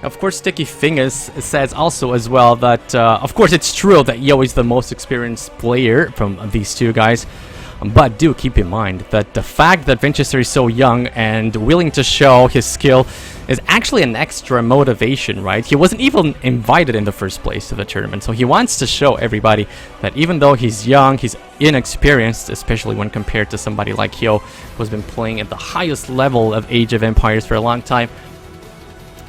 Of course, Sticky Fingers says also as well that, of course, it's true that Yo is the most experienced player from these two guys. But do keep in mind that the fact that Winchester is so young and willing to show his skill is actually an extra motivation, right? He wasn't even invited in the first place to the tournament, so he wants to show everybody that even though he's young, he's inexperienced, especially when compared to somebody like Yo, who's been playing at the highest level of Age of Empires for a long time.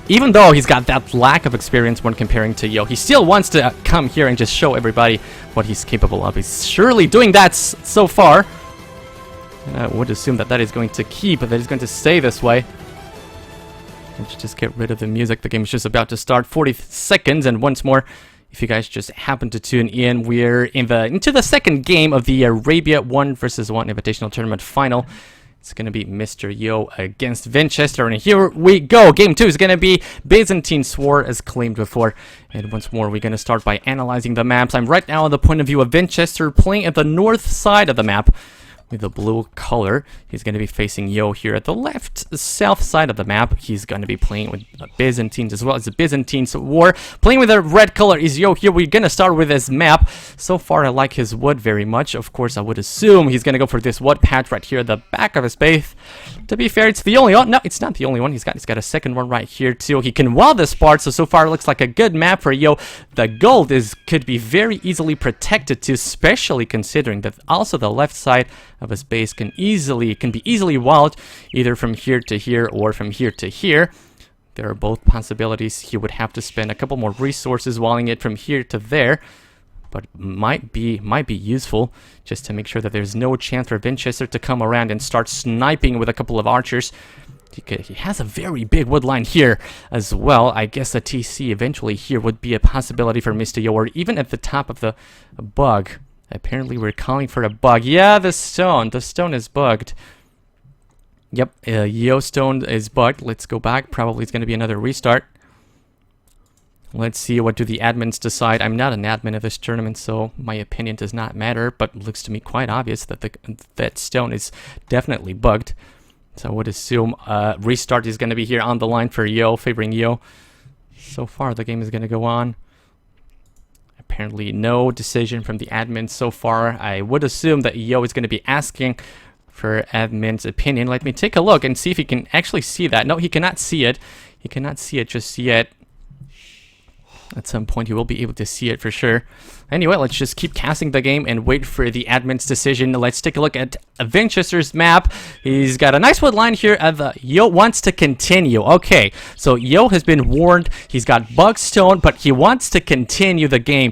Even though he's got that lack of experience when comparing to Yo, he still wants to come here and just show everybody what he's capable of. He's surely doing that so far. And I would assume that that is going to keep, that is going to stay this way. Let's just get rid of the music. The game is just about to start. 40 seconds, and once more, if you guys just happen to tune in, we're into the second game of the Arabia 1 vs 1 Invitational Tournament Final. It's going to be Mr. Yo against Winchester, and here we go. Game 2 is going to be Byzantine War, as claimed before. And once more, we're going to start by analyzing the maps. I'm right now on the point of view of Winchester, playing at the north side of the map with the blue color. He's going to be facing Yo here at the south side of the map. He's going to be playing with Byzantines as well. It's the Byzantine War. Playing with the red color is Yo here. We're going to start with his map. So far, I like his wood very much. Of course, I would assume he's going to go for this wood patch right here at the back of his base. To be fair, it's the only one. No, it's not the only one. He's got a second one right here too. He can wall this part, so far it looks like a good map for Yo. The gold could be very easily protected too, especially considering that also the left side of his base can be easily walled, either from here to here or from here to here. There are both possibilities. He would have to spend a couple more resources walling it from here to there, but might be useful just to make sure that there's no chance for Winchester to come around and start sniping with a couple of archers. He has a very big wood line here as well. I guess a TC eventually here would be a possibility for Mr. Yo, or even at the top of the bug. Apparently we're calling for a bug. Yeah, the stone is bugged. Yep, Yo stone is bugged. Let's go back. Probably it's going to be another restart. Let's see, what do the admins decide? I'm not an admin of this tournament, so my opinion does not matter, but it looks to me quite obvious that that stone is definitely bugged. So I would assume restart is going to be here on the line for Yo, favoring Yo. So far, the game is going to go on. Apparently no decision from the admin so far. I would assume that Yo is going to be asking for admin's opinion. Let me take a look and see if he can actually see that. No, he cannot see it. He cannot see it just yet. At some point, he will be able to see it for sure. Anyway, let's just keep casting the game and wait for the admin's decision. Let's take a look at Winchester's map. He's got a nice wood line here. Yo wants to continue. Okay, so Yo has been warned. He's got bug stone, but he wants to continue the game.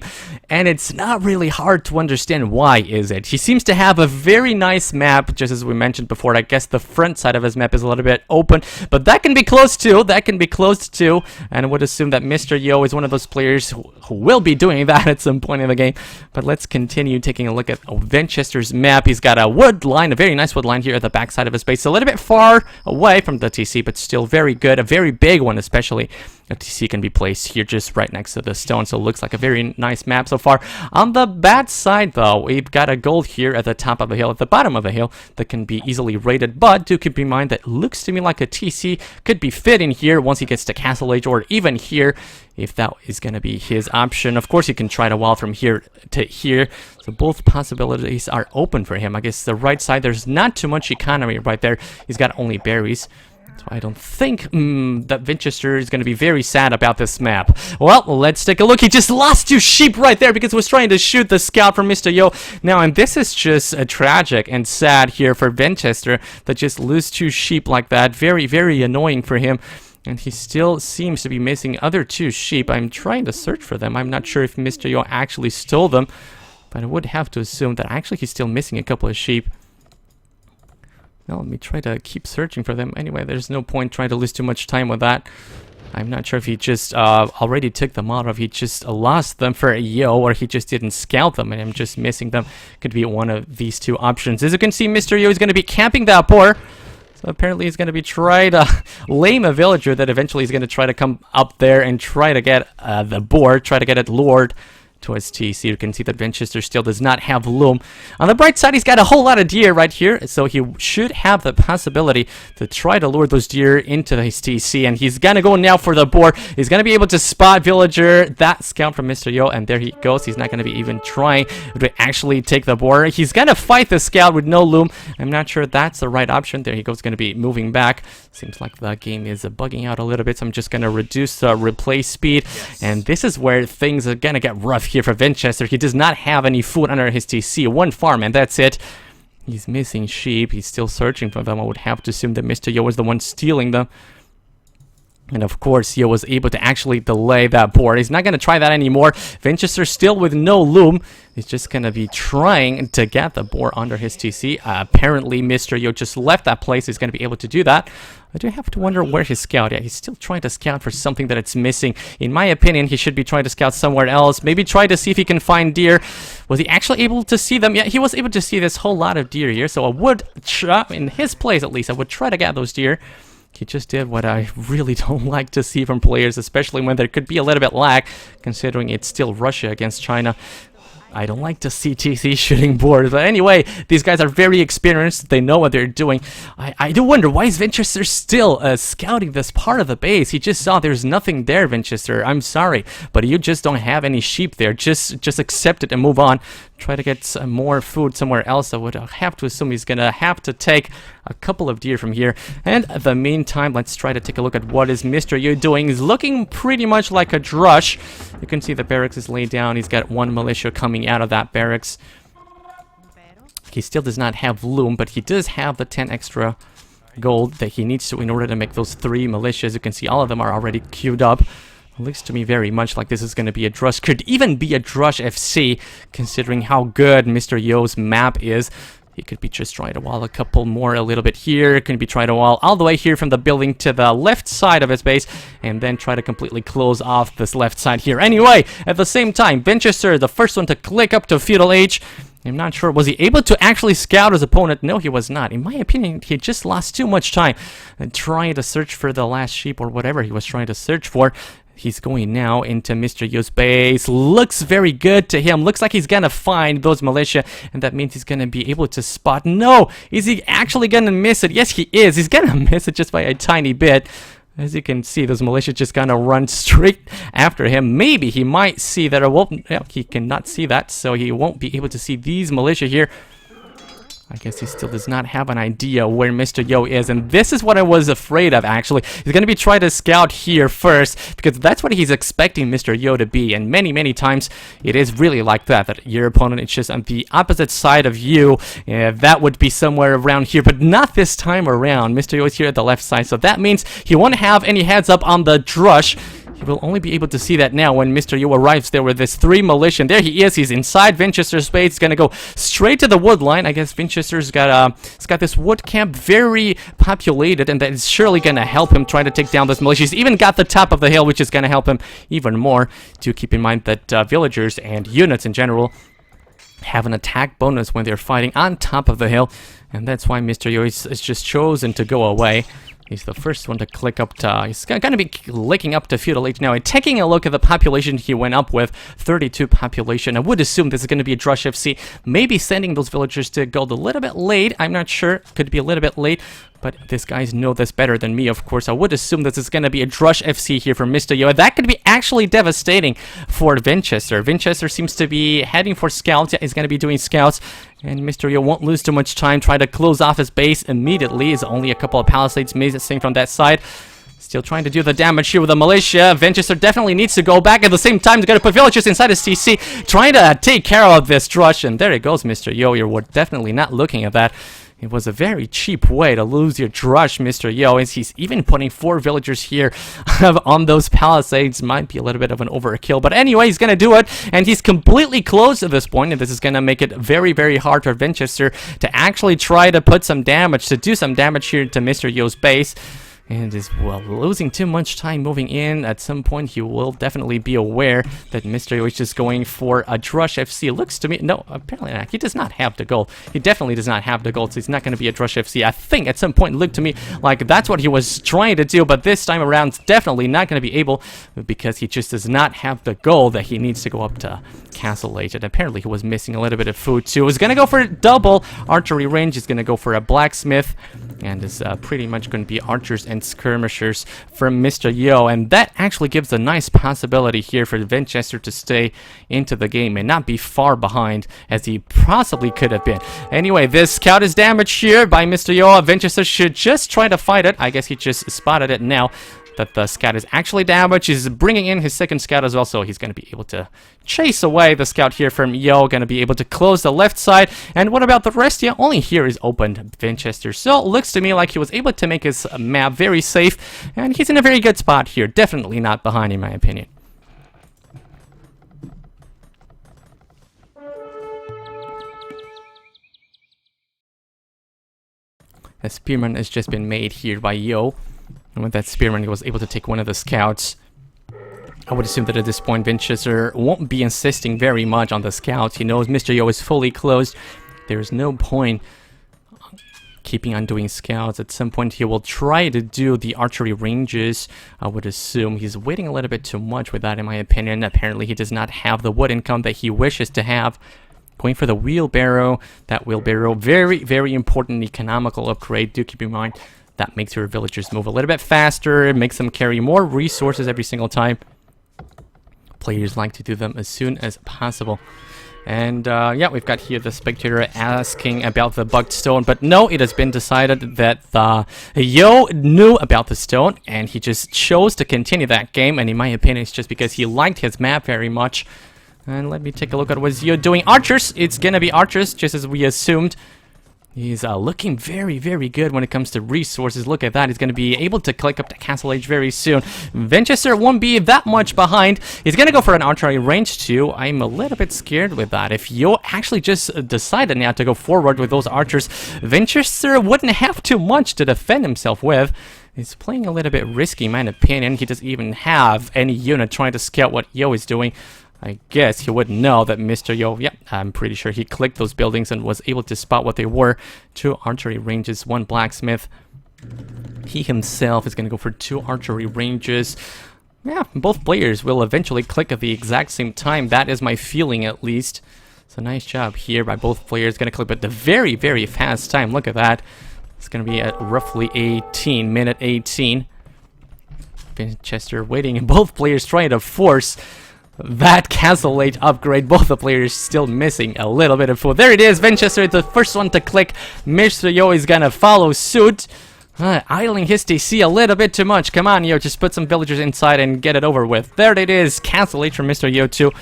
And it's not really hard to understand why, is it? He seems to have a very nice map, just as we mentioned before. I guess the front side of his map is a little bit open, but that can be closed too. That can be closed too. And I would assume that Mr. Yo is one of those players who will be doing that at some point in the game. But let's continue taking a look at Winchester's map. He's got a wood line, a very nice wood line here at the back side of his base. A little bit far away from the TC, but still very good. A very big one, especially. A TC can be placed here just right next to the stone, so it looks like a very nice map so far. On the bad side, though, we've got a gold here at the top of a hill, at the bottom of a hill, that can be easily raided, but do keep in mind that it looks to me like a TC could be fit in here once he gets to Castle Age, or even here, if that is going to be his option. Of course, he can try to wall from here to here, so both possibilities are open for him. I guess the right side, there's not too much economy right there. He's got only berries. So I don't think that Winchester is going to be very sad about this map. Well, let's take a look. He just lost 2 sheep right there because he was trying to shoot the scout from Mr. Yo. Now, and this is just tragic and sad here for Winchester, that just lose 2 sheep like that. Very, very annoying for him. And he still seems to be missing other 2 sheep. I'm trying to search for them. I'm not sure if Mr. Yo actually stole them, but I would have to assume that actually he's still missing a couple of sheep. Now, let me try to keep searching for them. Anyway, there's no point trying to lose too much time with that. I'm not sure if he just already took them out, or if he just lost them for a Yo, or he just didn't scout them and I'm just missing them. Could be one of these 2 options. As you can see, Mr. Yo is going to be camping that boar. So apparently he's going to be trying to lame a villager that eventually is going to try to come up there and try to get the boar, try to get it lured to his TC. You can see that Winchester still does not have loom. On the bright side, he's got a whole lot of deer right here, so he should have the possibility to try to lure those deer into his TC, and he's gonna go now for the boar. He's gonna be able to spot villager, that scout from Mr. Yo, and there he goes. He's not gonna be even trying to actually take the boar. He's gonna fight the scout with no loom. I'm not sure that's the right option. There he goes, gonna be moving back. Seems like the game is bugging out a little bit, so I'm just gonna reduce replay speed. And this is where things are gonna get rough here for Winchester. He does not have any food under his TC. One farm, and that's it. He's missing sheep. He's still searching for them. I would have to assume that Mr. Yo was the one stealing them. And of course, Yo was able to actually delay that board. He's not going to try that anymore. Winchester still with no loom. He's just going to be trying to get the boar under his TC. Apparently, Mr. Yo just left that place. He's going to be able to do that. I do have to wonder where his scout. Yeah, he's still trying to scout for something that it's missing. In my opinion, he should be trying to scout somewhere else. Maybe try to see if he can find deer. Was he actually able to see them? Yeah, he was able to see this whole lot of deer here. So I would try, in his place at least, I would try to get those deer. He just did what I really don't like to see from players, especially when there could be a little bit lag, considering it's still Russia against China. I don't like to see TC shooting boars, but anyway, these guys are very experienced. They know what they're doing. I do wonder, why is Winchester still scouting this part of the base? He just saw there's nothing there, Winchester. I'm sorry, but you just don't have any sheep there. Just accept it and move on. Try to get some more food somewhere else. I would have to assume he's gonna have to take a couple of deer from here. And in the meantime, let's try to take a look at what is Mr. Yu doing. He's looking pretty much like a drush. You can see the barracks is laid down. He's got one militia coming out of that barracks. He still does not have loom, but he does have the 10 extra gold that he needs to in order to make those 3 militias. You can see all of them are already queued up. Looks to me very much like this is going to be a drush. Could even be a drush FC, considering how good Mr. Yo's map is. He could be just trying to wall a couple more a little bit here. Could be trying to wall all the way here from the building to the left side of his base, and then try to completely close off this left side here. Anyway, at the same time, Winchester, the first one to click up to Feudal Age. I'm not sure, was he able to actually scout his opponent? No, he was not. In my opinion, he just lost too much time trying to search for the last sheep or whatever he was trying to search for. He's going now into Mr. Yu's base. Looks very good to him. Looks like he's gonna find those militia, and that means he's gonna be able to spot. No! Is he actually gonna miss it? Yes, he is. He's gonna miss it just by a tiny bit. As you can see, those militia just gonna run straight after him. Maybe he might see that, or won't. Yeah, he cannot see that, so he won't be able to see these militia here. I guess he still does not have an idea where Mr. Yo is, and this is what I was afraid of, actually. He's going to be trying to scout here first, because that's what he's expecting Mr. Yo to be, and many times it is really like that your opponent is just on the opposite side of you. That would be somewhere around here, but not this time around. Mr. Yo is here at the left side, so that means he won't have any heads up on the drush. He will only be able to see that now when Mr. Yu arrives there with this 3 militia. And there he is. He's inside Winchester's base. He's gonna go straight to the wood line. I guess Winchester's got he's got this wood camp very populated, and that is surely gonna help him try to take down this militia. He's even got the top of the hill, which is gonna help him even more. To keep in mind that villagers and units in general have an attack bonus when they're fighting on top of the hill, and that's why Mr. Yu is just chosen to go away. He's the first one to click up to, he's going to be clicking up to Feudal Age now. And taking a look at the population he went up with, 32 population. I would assume this is going to be a Drush FC. Maybe sending those villagers to Gold a little bit late. I'm not sure. Could be a little bit late. But these guys know this better than me, of course. I would assume this is going to be a Drush FC here from Mr. Yo. That could be actually devastating for Winchester. Winchester seems to be heading for scouts. Yeah, he's going to be doing scouts. And Mr. Yo won't lose too much time. Try to close off his base immediately. It's only a couple of palisades missing from that side. Still trying to do the damage here with the militia. Winchester definitely needs to go back. At the same time, he's going to put villagers inside his TC. Trying to take care of this Drush. And there it goes, Mr. Yo. You're definitely not looking at that. It was a very cheap way to lose your Drush, Mr. Yo, as he's even putting 4 villagers here on those palisades. Might be a little bit of an overkill, but anyway, he's gonna do it, and he's completely closed at this point, and this is gonna make it very hard for Winchester to actually try to put some damage, to do some damage here to Mr. Yo's base. and is, well, losing too much time moving in. At some point, he will definitely be aware that Mr. Yo is just going for a Drush FC. It looks to me, no, apparently not. He does not have the gold. He definitely does not have the gold, so he's not going to be a Drush FC. I think at some point it looked to me like that's what he was trying to do, but this time around, it's definitely not going to be able, because he just does not have the gold that he needs to go up to Castle Age. And apparently he was missing a little bit of food too. He's going to go for double archery range. He's going to go for a blacksmith, and is pretty much going to be archers and skirmishers from Mr. Yo, and that actually gives a nice possibility here for Vinchester to stay into the game and not be far behind as he possibly could have been. Anyway, this scout is damaged here by Mr. Yo. Vinchester should just try to fight it. I guess he just spotted it now that the scout is actually damaged. He's bringing in his second scout as well, so he's going to be able to chase away the scout here from Yo. Going to be able to close the left side. And what about the rest? Yeah, only here is opened Vinchester. So it looks to me like he was able to make his map very safe, and he's in a very good spot here. Definitely not behind, in my opinion. A spearman has just been made here by Yo. And with that spearman, he was able to take one of the scouts. I would assume that at this point, Vinchester won't be insisting very much on the scouts. He knows Mr. Yo is fully closed. There is no point keeping on doing scouts. At some point, he will try to do the archery ranges. I would assume he's waiting a little bit too much with that, in my opinion. Apparently, he does not have the wood income that he wishes to have. Going for the wheelbarrow. That wheelbarrow, very, very important economical upgrade. Do keep in mind, that makes your villagers move a little bit faster. It makes them carry more resources every single time. Players like to do them as soon as possible. And yeah, we've got here the spectator asking about the bugged stone. But no, it has been decided that Yo knew about the stone, and he just chose to continue that game. And in my opinion, it's just because he liked his map very much. And let me take a look at what Yo doing. Archers! It's gonna be archers, just as we assumed. He's looking very, very good when it comes to resources. Look at that. He's going to be able to click up to Castle Age very soon. Vinchester won't be that much behind. He's going to go for an archery range too. I'm a little bit scared with that. If Yo actually just decided now to go forward with those archers, Vinchester wouldn't have too much to defend himself with. He's playing a little bit risky, in my opinion. He doesn't even have any unit trying to scout what Yo is doing. I guess he would know that Mr. Yo, yeah, I'm pretty sure he clicked those buildings and was able to spot what they were. 2 archery ranges, 1 blacksmith. He himself is going to go for 2 archery ranges. Yeah, both players will eventually click at the exact same time. That is my feeling, at least. So nice job here by both players. Going to click at the very, very fast time. Look at that. It's going to be at roughly minute 18. Vinchester waiting, and both players trying to force that Castle Age upgrade. Both the players still missing a little bit of food. There it is. Vinchester, the first one to click. Mr. Yo is gonna follow suit. Idling his TC a little bit too much. Come on, Yo, just put some villagers inside and get it over with. There it is. Castle Age from Mr. Yo too.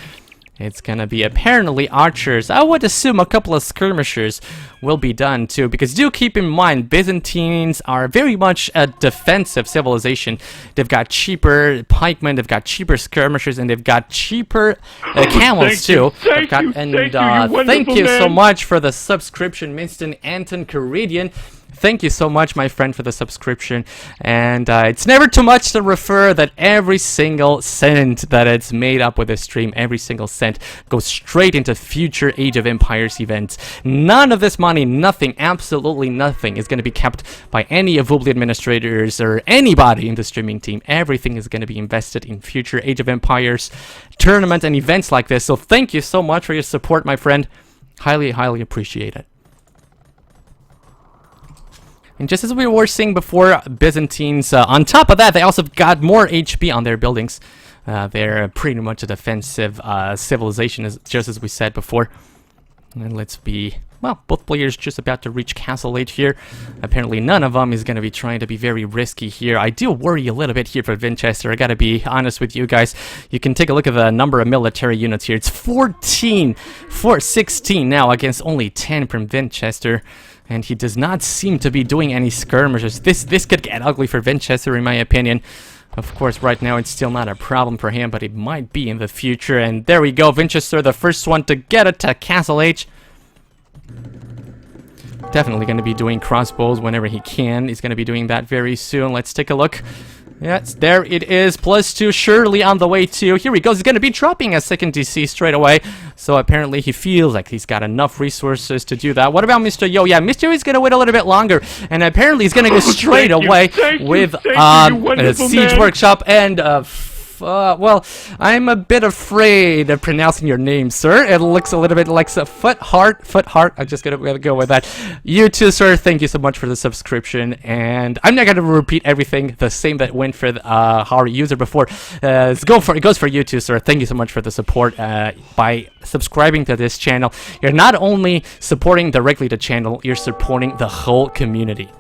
It's gonna be apparently archers. I would assume a couple of skirmishers will be done too, because do keep in mind, Byzantines are very much a defensive civilization. They've got cheaper pikemen, they've got cheaper skirmishers, and they've got cheaper camels too. Thank you so much for the subscription, Winston Anton Caridian. Thank you so much, my friend, for the subscription. And it's never too much to refer that every single cent that it's made up with this stream, every single cent goes straight into future Age of Empires events. None of this money, nothing, absolutely nothing, is going to be kept by any of Woobly administrators or anybody in the streaming team. Everything is going to be invested in future Age of Empires tournament and events like this. So thank you so much for your support, my friend. Highly, highly appreciate it. And just as we were saying before, Byzantines, on top of that, they also got more HP on their buildings. They're pretty much a defensive civilization, just as we said before. And let's be, well, both players just about to reach Castle Age here. Apparently none of them is going to be trying to be very risky here. I do worry a little bit here for Vinchester. I got to be honest with you guys. You can take a look at the number of military units here. It's 16 now against only 10 from Vinchester. And he does not seem to be doing any skirmishes. This could get ugly for Vinchester, in my opinion. Of course, right now it's still not a problem for him, but it might be in the future. And there we go, Vinchester, the first one to get it to Castle Age. definitely going to be doing crossbows whenever he can. He's going to be doing that very soon. Let's take a look. Yes, there it is. +2 surely on the way too. Here he goes. He's going to be dropping a second DC straight away. So apparently he feels like he's got enough resources to do that. What about Mr. Yo? Yeah, Mr. Yo is going to wait a little bit longer. And apparently he's going to go straight away with Siege Workshop and... well, I'm a bit afraid of pronouncing your name, sir. It looks a little bit like Foot Heart. I'm just gonna go with that. You too, sir. Thank you so much for the subscription. And I'm not gonna repeat everything the same that went for our user before. It goes for you too, sir. Thank you so much for the support. By subscribing to this channel, you're not only supporting directly the channel, you're supporting the whole community.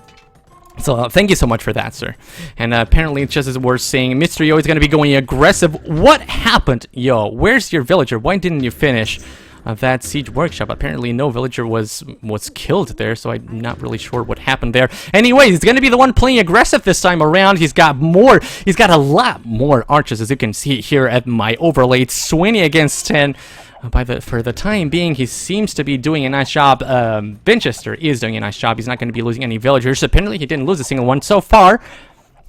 So thank you so much for that, sir. And apparently, just as we're saying, Mr. Yo is going to be going aggressive. What happened? Yo, where's your villager? Why didn't you finish that siege workshop? Apparently, no villager was killed there, so I'm not really sure what happened there. Anyway, he's going to be the one playing aggressive this time around. He's got a lot more archers, as you can see here at my overlay. It's 20 against 10. For the time being, he seems to be doing a nice job. Winchester is doing a nice job. He's not going to be losing any villagers. Apparently, he didn't lose a single one so far.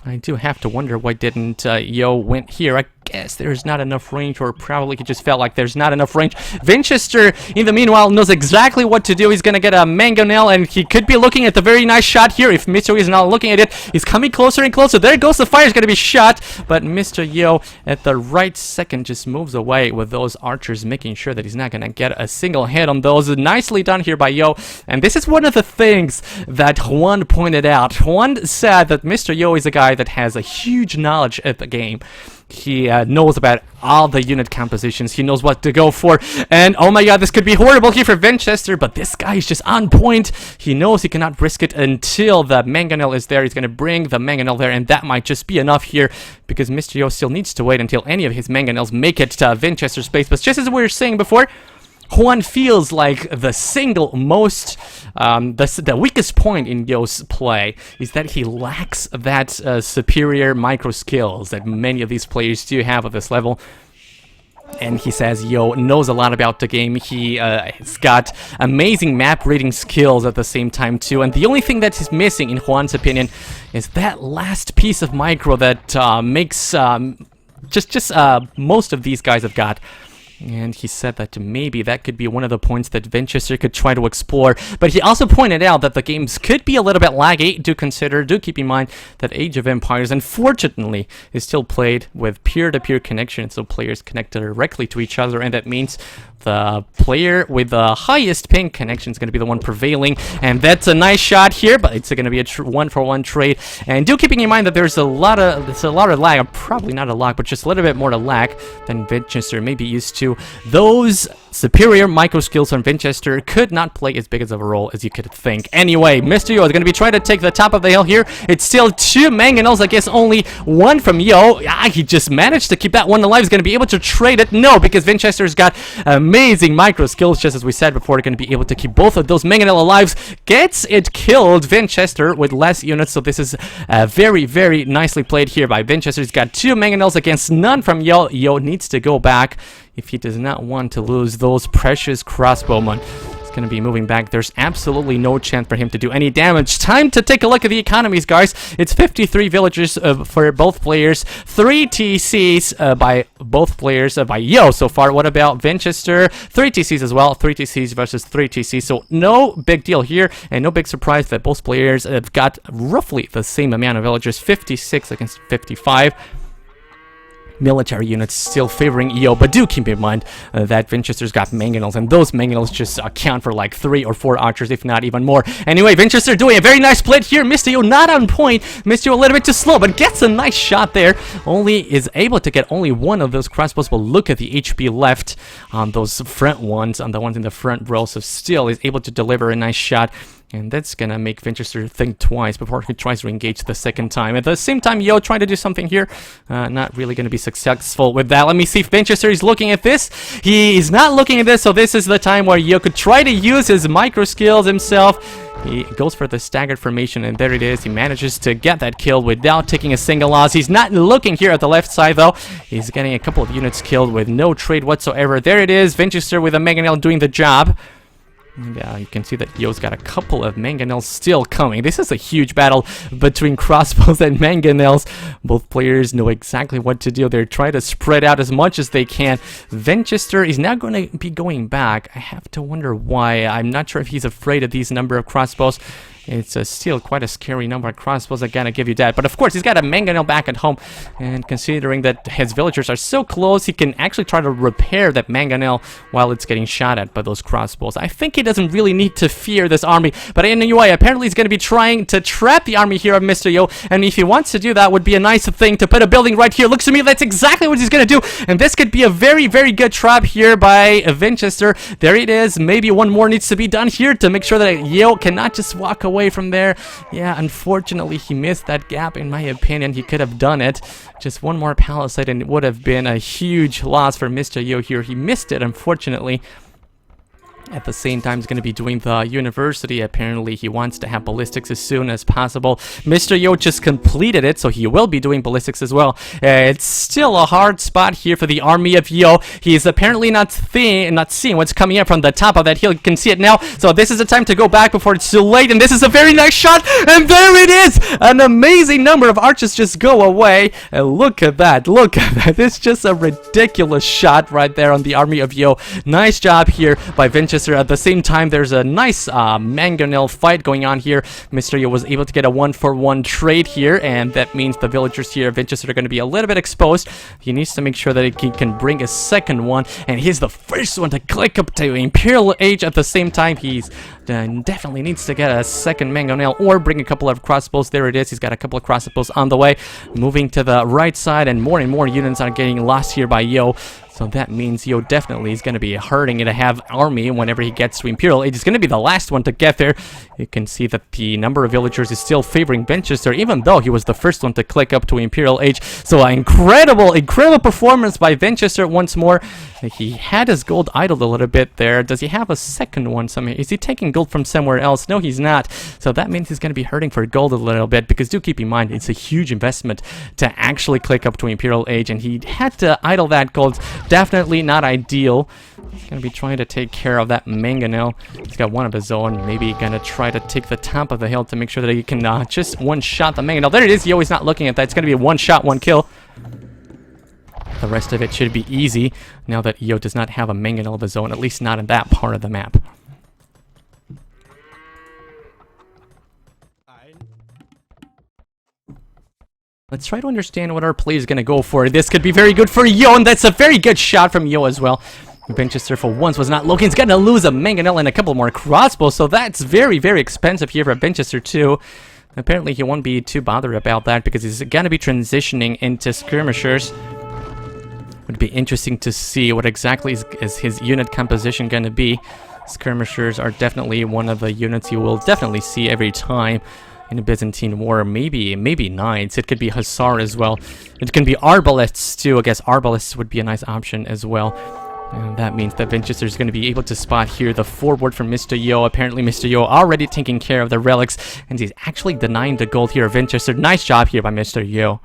I do have to wonder why didn't Yo went here. I guess there's not enough range, or probably he just felt like there's not enough range. Winchester, in the meanwhile, knows exactly what to do. He's gonna get a mangonel, and he could be looking at the very nice shot here. If Mr. Yo is not looking at it, he's coming closer and closer. There goes the fire. Is gonna be shot, but Mr. Yo at the right second just moves away with those archers, making sure that he's not gonna get a single hit on those. Nicely done here by Yo. And this is one of the things that Juan pointed out. Juan said that Mr. Yo is a guy that has a huge knowledge of the game. He knows about all the unit compositions. He knows what to go for. And oh my god, this could be horrible here for Winchester, but this guy is just on point. He knows he cannot risk it until the mangonel is there. He's going to bring the mangonel there, and that might just be enough here, because Mr. Yo still needs to wait until any of his mangonels make it to Winchester's base. But just as we were saying before, Juan feels like the single most, the weakest point in Yo's play is that he lacks that superior micro skills that many of these players do have at this level. And he says Yo knows a lot about the game. He's got amazing map reading skills at the same time too. And the only thing that is missing, in Juan's opinion, is that last piece of micro that makes most of these guys have got. And he said that maybe that could be one of the points that Winchester could try to explore. But he also pointed out that the games could be a little bit laggy. Do keep in mind that Age of Empires, unfortunately, is still played with peer-to-peer connection, so players connect directly to each other, and that means the player with the highest ping connection is going to be the one prevailing. And that's a nice shot here, but it's going to be a one-for-one trade. And do keeping in mind that there's a lot of lag, probably not a lot, but just a little bit more to lag than Winchester may be used to. Those superior micro skills on Winchester could not play as big as of a role as you could think. Anyway, Mr. Yo is going to be trying to take the top of the hill here. It's still 2 mangonels, I guess only 1 from Yo. He just managed to keep that one alive. He's going to be able to trade it. No, because Winchester's got amazing micro skills, just as we said before. Going to be able to keep both of those mangonel alive. Gets it killed, Winchester, with less units. So this is very, very nicely played here by Winchester. He's got 2 mangonels against none from Yo. Yo needs to go back if he does not want to lose those precious crossbowmen. He's going to be moving back. There's absolutely no chance for him to do any damage. Time to take a look at the economies, guys. It's 53 villagers for both players. 3 TCs by both players, by Yo so far. What about Winchester? 3 TCs as well. 3 TCs versus 3 TCs. So no big deal here, and no big surprise that both players have got roughly the same amount of villagers. 56 against 55. Military units still favoring Yo, but do keep in mind that Winchester's got mangonels, and those mangonels just account for like 3 or 4 archers, if not even more. Anyway, Winchester doing a very nice split here. Mr. Yo not on point. Mr. Yo a little bit too slow, but gets a nice shot there. Only is able to get only 1 of those crossbows, but look at the HP left on those front ones, on the ones in the front row, so still is able to deliver a nice shot. And that's gonna make Winchester think twice before he tries to engage the second time. At the same time, Yo trying to do something here. Not really gonna be successful with that. Let me see if Winchester is looking at this. He is not looking at this, so this is the time where Yo could try to use his micro skills himself. He goes for the staggered formation, and there it is. He manages to get that kill without taking a single loss. He's not looking here at the left side, though. He's getting a couple of units killed with no trade whatsoever. There it is. Winchester with a mangonel doing the job. And you can see that Yo's got a couple of mangonels still coming. This is a huge battle between crossbows and mangonels. Both players know exactly what to do. They're trying to spread out as much as they can. Vinchester is now going to be going back. I have to wonder why. I'm not sure if he's afraid of these number of crossbows. It's still quite a scary number of crossbows, I gotta give you that. But of course, he's got a mangonel back at home. And considering that his villagers are so close, he can actually try to repair that mangonel while it's getting shot at by those crossbows. I think he doesn't really need to fear this army. But anyway, apparently he's gonna be trying to trap the army here of Mr. Yo. And if he wants to do that, would be a nice thing to put a building right here. Looks to me that's exactly what he's gonna do. And this could be a very, very good trap here by Vinchester. There it is. Maybe one more needs to be done here to make sure that Yo cannot just walk away from there. Yeah, unfortunately he missed that gap. In my opinion, he could have done it. Just one more palisade and it would have been a huge loss for Mr. Yo here. He missed it, unfortunately. At the same time, he's going to be doing the university. Apparently, he wants to have ballistics as soon as possible. Mr. Yo just completed it, so he will be doing ballistics as well. It's still a hard spot here for the army of Yo. He's apparently not seeing what's coming up from the top of that hill. You can see it now. So this is the time to go back before it's too late. And this is a very nice shot. And there it is. An amazing number of archers just go away. And look at that. Look at that. It's just a ridiculous shot right there on the army of Yo. Nice job here by Vinchester. At the same time, there's a nice mangonel fight going on here. Mr. Yo was able to get a 1-for-1 trade here, and that means the villagers here of Vinchester are going to be a little bit exposed. He needs to make sure that he can bring a second one, and he's the first one to click up to Imperial Age. At the same time, he's definitely needs to get a second mangonel or bring a couple of crossbows. There it is. He's got a couple of crossbows on the way. Moving to the right side, and more units are getting lost here by Yo. So that means Yo definitely is going to be hurting to have army whenever he gets to Imperial Age. He's going to be the last one to get there. You can see that the number of villagers is still favoring Vinchester, even though he was the first one to click up to Imperial Age. So an incredible performance by Vinchester once more. He had his gold idled a little bit there. Does he have a second one somewhere? Is he taking gold from somewhere else? No, he's not. So that means he's going to be hurting for gold a little bit, because do keep in mind, it's a huge investment to actually click up to Imperial Age, and he had to idle that gold. Definitely not ideal. He's going to be trying to take care of that mangonel. He's got one of his own. Maybe going to try to take the top of the hill to make sure that he can just one-shot the mangonel. There it is. Yo is not looking at that. It's going to be a one-shot, one kill. The rest of it should be easy now that Yo does not have a mangonel of his own, at least not in that part of the map. Let's try to understand what our play is going to go for. This could be very good for Yo, and that's a very good shot from Yo as well. Vinchester for once was not looking. He's going to lose a mangonel and a couple more crossbows, so that's very, very expensive here for Vinchester too. Apparently he won't be too bothered about that because he's going to be transitioning into skirmishers. Would be interesting to see what exactly is his unit composition going to be. Skirmishers are definitely one of the units you will definitely see every time in a Byzantine war. Maybe knights. It could be hussar as well. It can be arbalists too. I guess arbalists would be a nice option as well. And that means that Vinchester is going to be able to spot here the forward from Mr. Yo. Apparently Mr. Yo already taking care of the relics, and he's actually denying the gold here of Vinchester. Nice job here by Mr. Yo.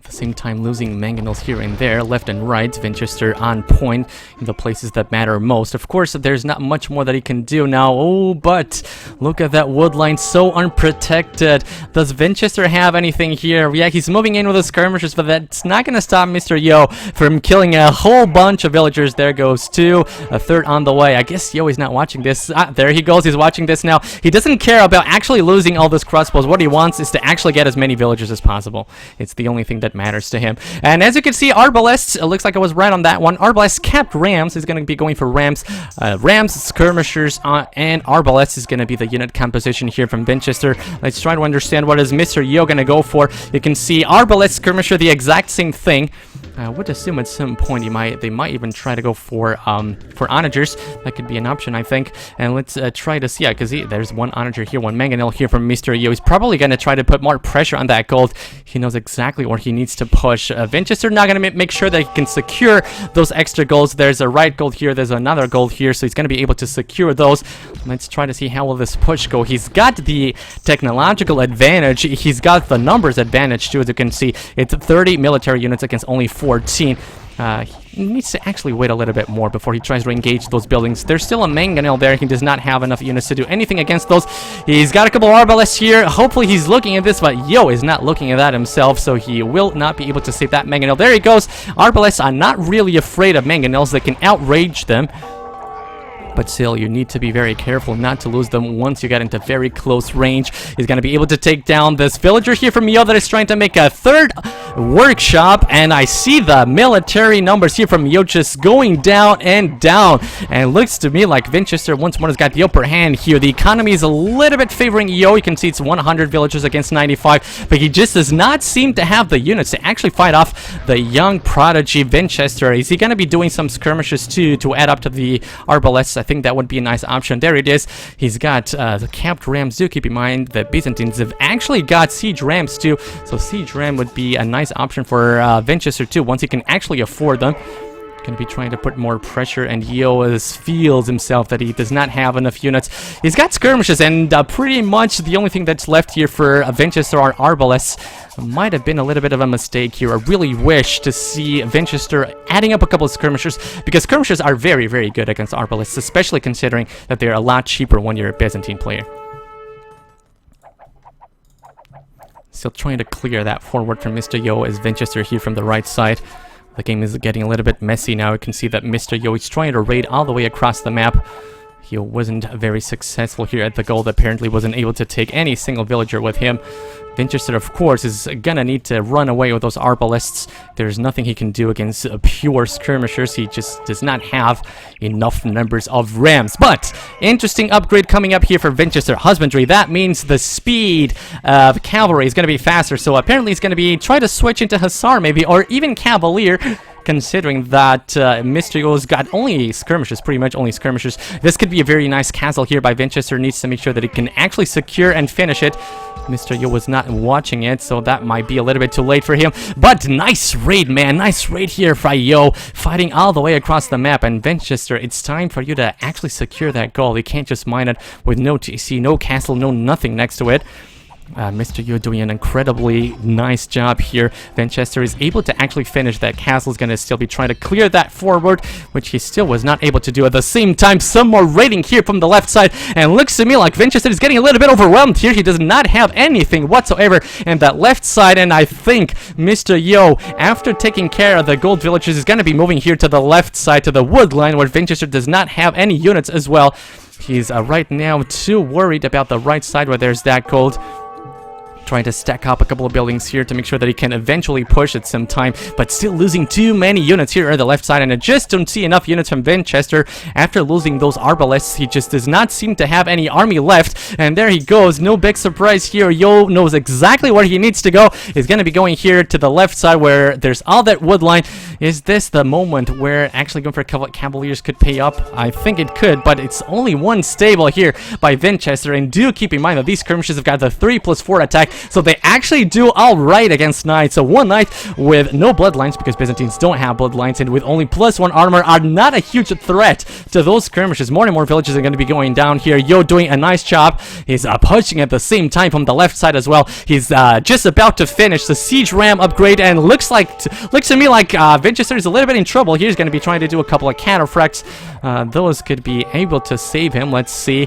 At the same time losing mangonels here and there, left and right. Vinchester on point in the places that matter most. Of course, there's not much more that he can do now. Oh, but look at that wood line, so unprotected. Does Vinchester have anything here? Yeah, he's moving in with the skirmishers, but that's not going to stop Mr. Yo from killing a whole bunch of villagers. There goes two, a third on the way. I guess Yo is not watching this. There he goes, he's watching this now. He doesn't care about actually losing all those crossbows. What he wants is to actually get as many villagers as possible. It's the only thing that matters to him. And as you can see, arbalists, it looks like I was right on that one. Arbalists kept rams. He's going to be going for rams. Rams, skirmishers, and arbalists is going to be the unit composition here from Vinchester. Let's try to understand what is Mr. Yo going to go for. You can see arbalist, skirmisher, the exact same thing. I would assume at some point they might even try to go for onagers. That could be an option, I think. And let's try to see, yeah, because there's one onager here, one mangonel here from Mr. Yo. He's probably going to try to put more pressure on that gold. He knows exactly where he needs to push. Vinchester not going to make sure that he can secure those extra golds. There's a right gold here, there's another gold here, so he's going to be able to secure those. Let's try to see how will this push go. He's got the technological advantage. He's got the numbers advantage too, as you can see. It's 30 military units against only 14. He needs to actually wait a little bit more before he tries to engage those buildings. There's still a mangonel there. He does not have enough units to do anything against those. He's got a couple of arbalests here. Hopefully he's looking at this, but Yo is not looking at that himself, so he will not be able to save that mangonel. There he goes. Arbalests are not really afraid of mangonels. They can outrage them. But still, you need to be very careful not to lose them once you get into very close range. He's going to be able to take down this villager here from Yo that is trying to make a third workshop. And I see the military numbers here from Yo just going down and down. And it looks to me like Winchester once more has got the upper hand here. The economy is a little bit favoring Yo. You can see it's 100 villagers against 95. But he just does not seem to have the units to actually fight off the young prodigy Winchester. Is he going to be doing some skirmishes too to add up to the arbalests? I think that would be a nice option. There it is. He's got the capped rams. Do keep in mind the Byzantines have actually got siege rams too, so siege ram would be a nice option for Winchester too once he can actually afford them. Gonna be trying to put more pressure, and Yo feels himself that he does not have enough units. He's got skirmishes, and pretty much the only thing that's left here for Winchester are arbalests. Might have been a little bit of a mistake here. I really wish to see Winchester adding up a couple of skirmishers, because skirmishers are very, very good against arbalests, especially considering that they're a lot cheaper when you're a Byzantine player. Still trying to clear that forward from Mr. Yo as Winchester here from the right side. The game is getting a little bit messy now. You can see that Mr. Yo is trying to raid all the way across the map. He wasn't very successful here at the gold. Apparently wasn't able to take any single villager with him. Winchester, of course, is gonna need to run away with those arbalests. There's nothing he can do against pure skirmishers. He just does not have enough numbers of rams. But interesting upgrade coming up here for Winchester Husbandry. That means the speed of cavalry is gonna be faster. So apparently he's gonna be try to switch into hussar maybe, or even cavalier. Considering that Mr. Yo's got only skirmishes, pretty much only skirmishes. This could be a very nice castle here by Winchester. Needs to make sure that he can actually secure and finish it. Mr. Yo was not watching it, so that might be a little bit too late for him. But nice raid, man. Nice raid here by Yo, fighting all the way across the map. And Winchester, it's time for you to actually secure that goal. You can't just mine it with no TC, no castle, no nothing next to it. Mr. Yo doing an incredibly nice job here. Winchester is able to actually finish that castle. Is going to still be trying to clear that forward, which he still was not able to do. At the same time, some more raiding here from the left side, and looks to me like Winchester is getting a little bit overwhelmed here. He does not have anything whatsoever in that left side, and I think Mr. Yo, after taking care of the gold villagers, is going to be moving here to the left side, to the wood line, where Winchester does not have any units as well. He's right now too worried about the right side where there's that gold. Trying to stack up a couple of buildings here to make sure that he can eventually push at some time, but still losing too many units here on the left side, and I just don't see enough units from Winchester. After losing those arbalests, he just does not seem to have any army left, and there he goes. No big surprise here. Yo knows exactly where he needs to go. He's going to be going here to the left side where there's all that wood line. Is this the moment where actually going for a couple of cavaliers could pay up? I think it could, but it's only one stable here by Winchester, and do keep in mind that these skirmishes have got the 3+4 attack, so they actually do all right against knights. So one knight with no bloodlines, because Byzantines don't have bloodlines, and with only +1 armor are not a huge threat to those skirmishes. More and more villages are going to be going down here. Yo doing a nice job. He's pushing at the same time from the left side as well. He's just about to finish the siege ram upgrade, and looks to me like Winchester is a little bit in trouble. He's going to be trying to do a couple of cataphracts. Those could be able to save him. Let's see.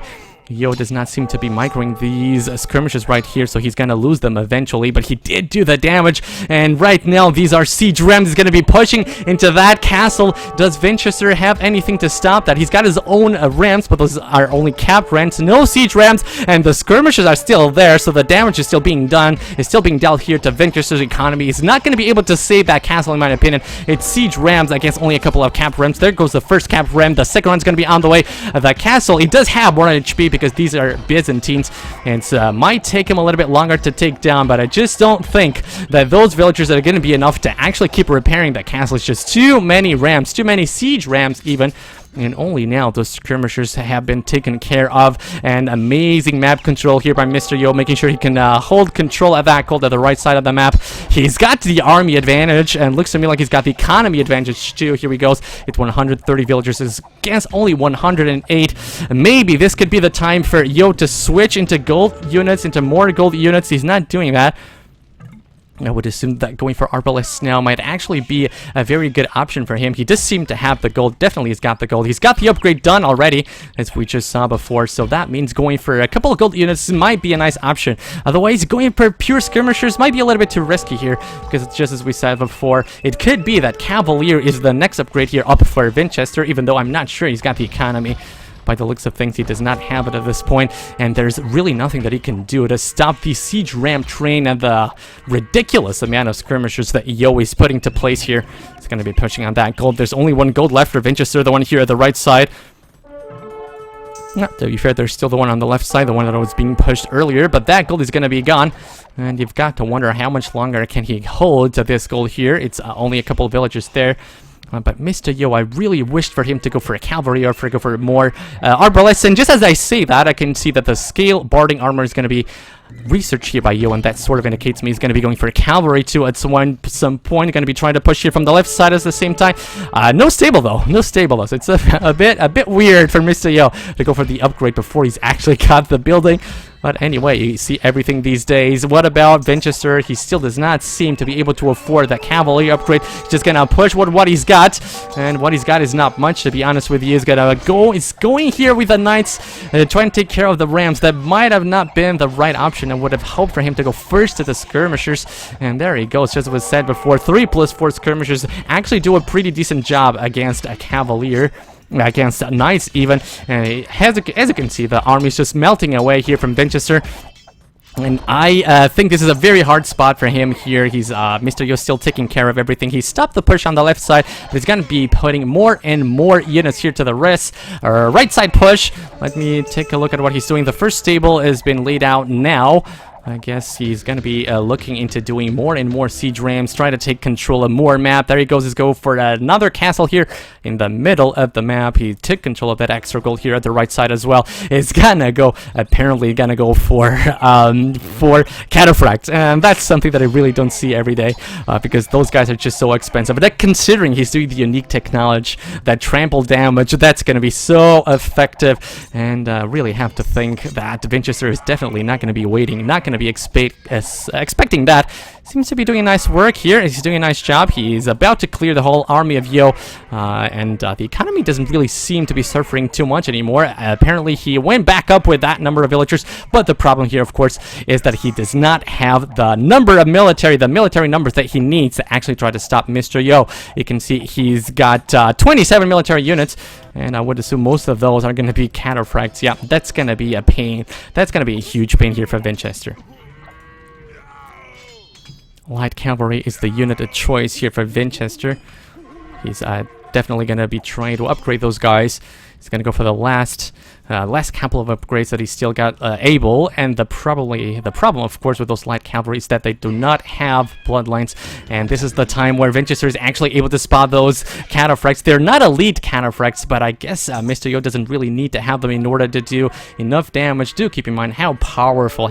Yo does not seem to be microing these skirmishes right here, so he's gonna lose them eventually, but he did do the damage, and right now these are siege rams. He's gonna be pushing into that castle. Does Winchester have anything to stop that? He's got his own rams, but those are only cap rams, no siege rams, and the skirmishes are still there, so the damage is still being done. It's still being dealt here to Winchester's economy. He's not gonna be able to save that castle, in my opinion. It's siege rams against only a couple of cap rams. There goes the first cap ram. The second one's gonna be on the way. The castle, it does have more HP, because these are Byzantines, and might take him a little bit longer to take down, but I just don't think that those villagers are going to be enough to actually keep repairing that castle. It's just too many rams, too many siege rams even. And only now those skirmishers have been taken care of. And amazing map control here by Mr. Yo, making sure he can hold control of that gold at the right side of the map. He's got the army advantage, and looks to me like he's got the economy advantage too. Here he goes. It's 130 villagers against only 108. Maybe this could be the time for Yo to switch into gold units, into more gold units. He's not doing that. I would assume that going for Arbalists now might actually be a very good option for him. He does seem to have the gold. Definitely he's got the gold. He's got the upgrade done already, as we just saw before. So that means going for a couple of gold units might be a nice option. Otherwise, going for pure skirmishers might be a little bit too risky here, because just as we said before, it could be that Cavalier is the next upgrade here up for Winchester, even though I'm not sure he's got the economy. By the looks of things, he does not have it at this point, and there's really nothing that he can do to stop the siege ram train and the ridiculous amount of skirmishers that Yo is putting to place here. He's going to be pushing on that gold. There's only one gold left for Winchester, the one here at the right side. To be fair, there's still the one on the left side, the one that was being pushed earlier, but that gold is going to be gone. And you've got to wonder how much longer can he hold to this gold here. It's only a couple of villagers there. But Mr. Yo, I really wished for him to go for a cavalry or go for more arbalists. And just as I say that, I can see that the scale barding armor is going to be researched here by Yo, and that sort of indicates me he's going to be going for a cavalry too at some point. Going to be trying to push here from the left side at the same time. No stable though, no stable though. So it's a bit weird for Mr. Yo to go for the upgrade before he's actually got the building. But anyway, you see everything these days. What about Winchester? He still does not seem to be able to afford that cavalry upgrade. He's just gonna push with what he's got, and what he's got is not much, to be honest with you. He's going here with the knights, trying to take care of the rams. That might have not been the right option. I would have hoped for him to go first to the skirmishers, and there he goes. Just as was said before, 3+4 skirmishers actually do a pretty decent job against a cavalier. Against knights even. As you can see, the army is just melting away here from Winchester. And I think this is a very hard spot for him here. He's Mr. Yo still taking care of everything. He stopped the push on the left side, but he's going to be putting more and more units here to the right side push. Let me take a look at what he's doing. The first stable has been laid out now. I guess he's going to be looking into doing more and more siege rams, trying to take control of more map. There he goes. He's going for another castle here in the middle of the map. He took control of that extra gold here at the right side as well. It's gonna go, apparently gonna go for cataphracts, and that's something that I really don't see every day, because those guys are just so expensive. But considering he's doing the unique technology, that trample damage, that's gonna be so effective, and really have to think that Winchester is definitely not gonna be waiting, not gonna be expecting that. Seems to be doing nice work here. He's doing a nice job. He's about to clear the whole army of Yo, and the economy doesn't really seem to be suffering too much anymore. Apparently he went back up with that number of villagers, but the problem here, of course, is that he does not have the number of military numbers that he needs to actually try to stop Mr. Yo. You can see he's got 27 military units, and I would assume most of those are going to be cataphracts. Yeah, that's going to be a pain. That's going to be a huge pain here for Winchester. Light cavalry is the unit of choice here for Winchester. He's definitely going to be trying to upgrade those guys. He's going to go for the last couple of upgrades that he's still got able, and the problem, of course, with those light cavalry is that they do not have bloodlines, and this is the time where Winchester is actually able to spot those cataphracts. They're not elite cataphracts, but I guess Mr. Yo doesn't really need to have them in order to do enough damage. Do keep in mind how powerful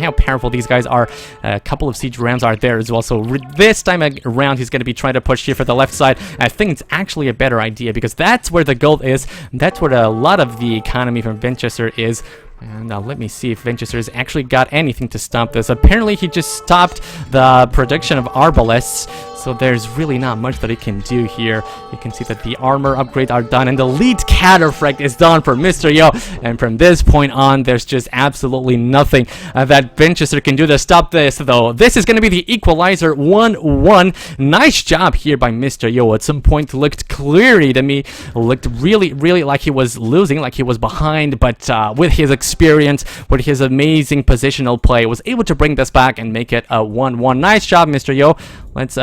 these guys are. A couple of siege rams are there as well, so this time around he's going to be trying to push here for the left side. I think it's actually a better idea, because that's where the gold is. That's where a lot of the economy from Winchester is. And now let me see if Winchester has actually got anything to stop this. Apparently he just stopped the production of arbalists, so there's really not much that he can do here. You can see that the armor upgrades are done, and the lead cataphract is done for Mr. Yo, and from this point on there's just absolutely nothing that Winchester can do to stop this, though. This is going to be the equalizer, 1-1. Nice job here by Mr. Yo. At some point looked clearly to me, looked really like he was losing, like he was behind, but with his experience, with his amazing positional play, was able to bring this back and make it a 1-1. Nice job, Mr. Yo. Let's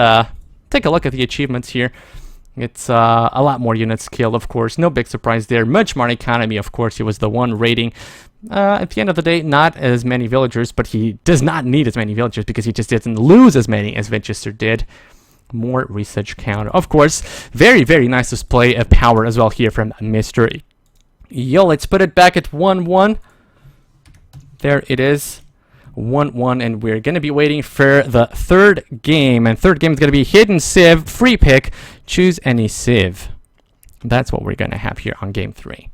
take a look at the achievements here. It's a lot more units killed, of course. No big surprise there. Much more economy, of course. He was the one raiding. At the end of the day, not as many villagers, but he does not need as many villagers because he just didn't lose as many as Winchester did. More research counter. Of course, very nice display of power as well here from Mr. Yo. Let's put it back at 1-1. There it is. 1-1, and we're going to be waiting for the third game, and third game is going to be hidden civ, free pick, choose any civ. That's what we're going to have here on game 3.